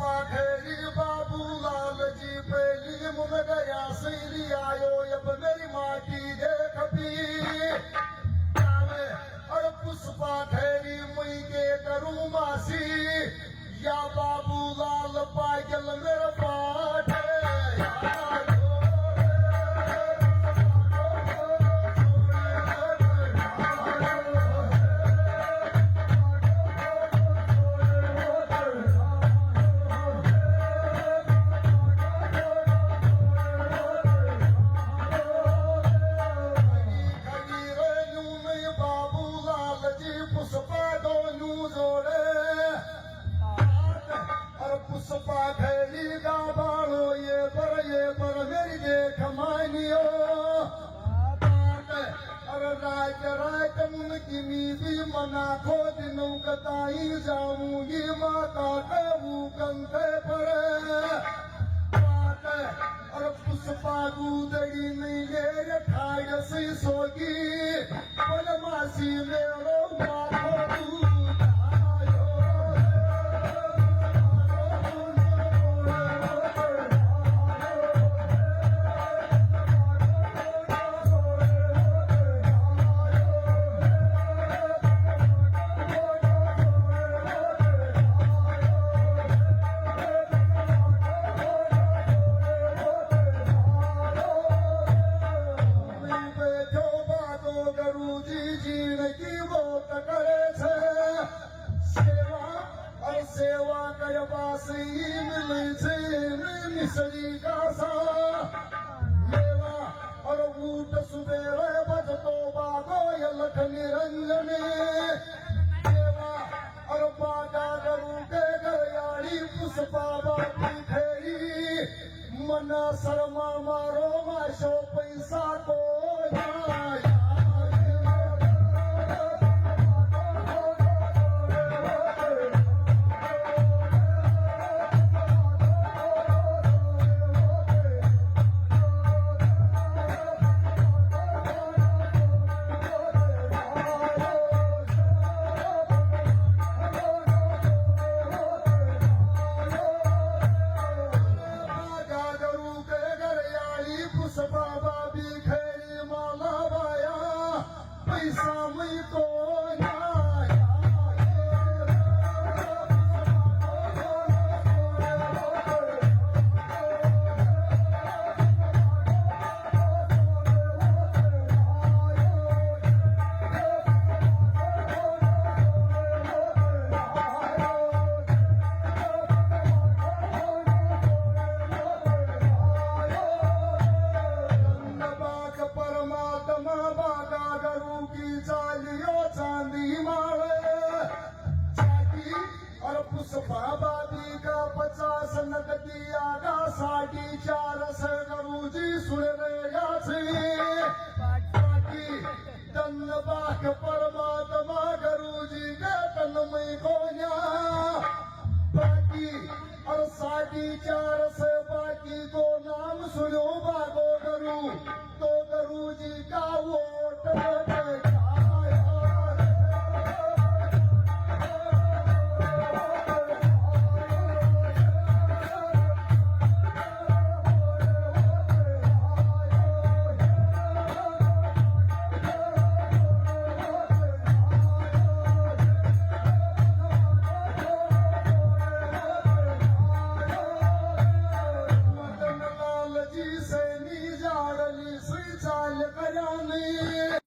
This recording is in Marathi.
पुष्पा खेरी बाबूलाल जी पहली मुन गया सैली आयो अब मेरी माटी देख भी और पुष्पा खेरी मुई के करूं मासी या बाबूलाल पागल मेरा पाठ पुष्पा खेली गा बालो ये पर मेरी देख मानियो अरे रात मुनकी मीदी मना खो दिनों कताई जाऊंगी माता कबू कंधे पर अरे पुष्पा गुदड़ी नहीं ये ठाड़ से सोगी बोल मासी मेरो सेवा करवासी मिले छे मिसरी का सा लेवा और ऊट सुबेरे बजतो बागो यलख निरंजने सेवा और बागा गरु के गरयाड़ी पुष्पा बाटी खेरी मना शर्मा मारो माशो पैसा को बाबी का 50 नकदी आगा 4.5 गरुजी सुने बाकी तन बाक परमात्मा गरुजी का तन में गोया बाकी और 4.5 बाकी को नाम सुनो